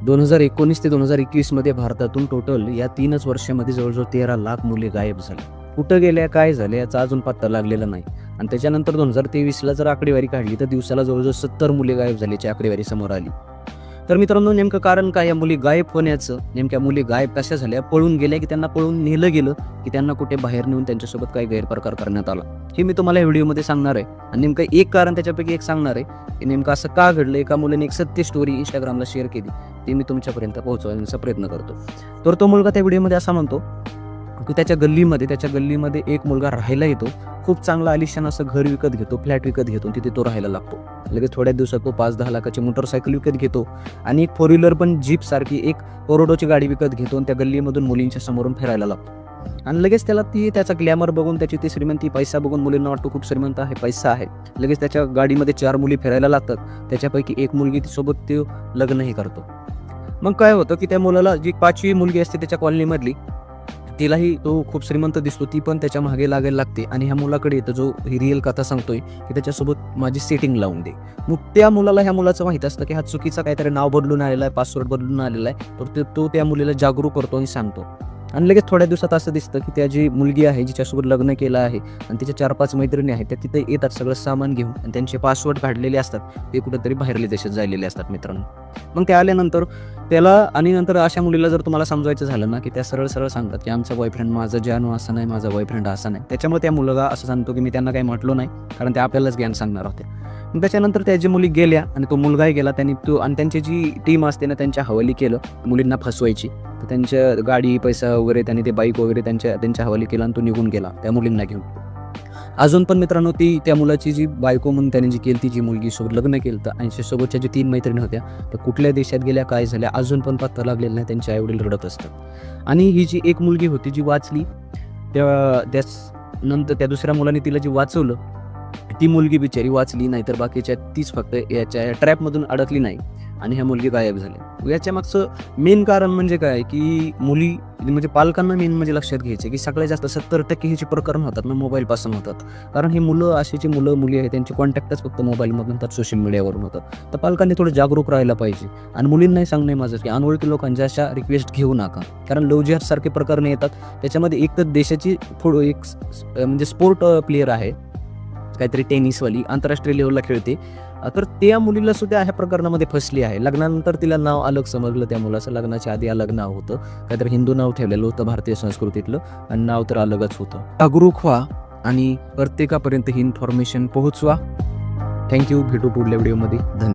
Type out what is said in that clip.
2019 ते 2021 भारतातून टोटल या 3च वर्षामध्ये जवळजवळ 13 लाख मुली गायब झाल्या. कुठं गेल्या, काय झाल्या याचा अजून पत्ता लागलेला नाही. आणि त्याच्यानंतर 2023ला जर आकडेवारी काढली तर दिवसाला जवळजवळ 70 मुली गायब झाल्याची आकडेवारी समोर आली. तर मित्रांनो, नेमकं कारण काय या मुली गायब होण्याचं? नेमक्या मुली गायब कशा झाल्या? पळून गेल्या की त्यांना पळून नेलं गेलं की त्यांना कुठे बाहेर नेऊन त्यांच्यासोबत काही गैरप्रकार करण्यात आला? हे मी तुम्हाला या व्हिडिओमध्ये सांगणार आहे. आणि नेमकं एक कारण त्याच्यापैकी एक सांगणार आहे की नेमकं असं का घडलं. एका मुलीने एक सत्य स्टोरी इंस्टाग्रामला शेअर केली, ती मी तुमच्यापर्यंत पोहोचवण्याचा प्रयत्न करतो. तर तो मुलगा त्या व्हिडिओमध्ये असा म्हणतो की त्याच्या गल्लीमध्ये एक मुलगा राहायला येतो. खूप चांगला आलिशान असं घर विकत घेतो, फ्लॅट विकत घेतो, तिथे तो राहायला लागतो. लगेच थोड्या दिवसात तो 5-10 लाखाची मोटरसायकल विकत घेतो आणि एक 4 व्हीलर पण जीप सारखी एक करोडोची गाडी विकत घेतो आणि त्या गल्लीमधून मुलींच्या समोरून फिरायला लागतो. आणि लगेच त्याचा ग्लॅमर बघून, त्याची ती श्रीमंती, पैसा बघून मुलींना वाटतो खूप श्रीमंत आहे, पैसा आहे. लगेच त्याच्या गाडीमध्ये 4 मुली फिरायला लागतात. त्याच्यापैकी एक मुलगी सोबत तो लग्नही करतो. मग काय होतं की त्या मुलाला जी 5वी मुलगी असते त्याच्या कॉलनीमधली, तिलाही तो खूप श्रीमंत दिसतो, ती पण त्याच्या मागे लागायला लागते. आणि ह्या मुलाकडे येतं जो ही रिअल कथा सांगतोय की त्याच्यासोबत माझी सेटिंग लावून दे. मग त्या मुलाला ह्या मुलाचं माहित असतं की हा चुकीचा काहीतरी नाव बदलून आलेला आहे, पासवर्ड बदलून आलेला आहे. तर तो त्या मुलीला जागरूक करतो आणि सांगतो. आणि लगेच थोड्या दिवसात असं दिसतं की त्या जी मुलगी आहे, जिच्यासोबत लग्न केलं आहे आणि तिच्या 4-5 मैत्रिणी आहेत, त्या तिथे येतात सगळं सामान घेऊन आणि त्यांचे पासवर्ड काढलेले असतात. ते कुठेतरी बाहेरले देशात जायलेले असतात मित्रांनो. मग ते आल्यानंतर त्याला, आणि नंतर अशा मुलीला जर तुम्हाला समजायचं झालं ना की त्या सरळ सांगतात की आमचा बॉयफ्रेंड, माझा जानू असा नाही, माझा बॉयफ्रेंड असा नाही. त्याच्यामुळे त्या मुलगा असं सांगतो की मी त्यांना काही म्हटलो नाही, कारण ते आपल्यालाच ज्ञान सांगणार होते. मग त्याच्यानंतर त्या जी मुली गेल्या आणि तो मुलगाही गेला. आणि त्यांची जी टीम असते ना, त्यांच्या हवाली केलं मुलींना फसवायची. तर त्यांच्या गाडी, पैसा वगैरे, त्यांनी ते बाईक वगैरे त्यांच्या हवाली केला आणि तो निघून गेला त्या मुलींना घेऊन. अजून पण मित्रांनो, त्या मुलाची जी बायको म्हणून त्याने जी केली, ती जी मुलगीसोबत लग्न केलं तर, आणि सोबतच्या जी 3 मैत्रिणी होत्या त्या कुठल्या देशात गेल्या, काय झाल्या अजून पण पत्ता लागलेला नाही. त्यांचे आईवडील रडत असतात. आणि ही जी एक मुलगी होती जी वाचली, नंतर त्या दुसऱ्या मुलाने तिला जी वाचवलं, ती मुलगी बिचारी वाचली नाही, तर बाकीच्या 30 फक्त याच्या ट्रॅपमधून अडकली नाही आणि ह्या मुलगी गायब झाल्या. याच्या मागचं मेन कारण म्हणजे काय की मुली, म्हणजे पालकांना मेन म्हणजे लक्षात घ्यायचे की सगळ्यात जास्त 70% हे जे प्रकरण होतात ना, मोबाईलपासून होतात. कारण हे मुलं, अशी जी मुली आहेत त्यांचे कॉन्टॅक्टच फक्त मोबाईलमधून तर सोशल मीडियावरून होतात. तर पालकांनी थोडं जागरूक राहायला पाहिजे. आणि मुलींनाही सांगणे माझं की अनोळखी लोकांच्या अशा रिक्वेस्ट घेऊ नका, कारण लव्ह जिहाद सारखे प्रकरण येतात. त्याच्यामध्ये एक तर देशाची म्हणजे स्पोर्ट प्लेअर आहे, काहीतरी टेनिसवाली, आंतरराष्ट्रीय लेवलला खेळते. तर त्या मुलीला सुद्धा ह्या प्रकरणामध्ये फसली आहे. लग्नानंतर तिला नाव अलग समजलं त्या मुलाचं. लग्नाच्या आधी अलग नाव होतं, काहीतरी हिंदू नाव ठेवलेलं होतं भारतीय संस्कृतीतलं, आणि नाव तर अलगच होतं. जागरूक व्हा आणि प्रत्येकापर्यंत ही इन्फॉर्मेशन पोहोचवा. थँक्यू. भेटू पुढल्या व्हिडिओमध्ये. धन्यवाद.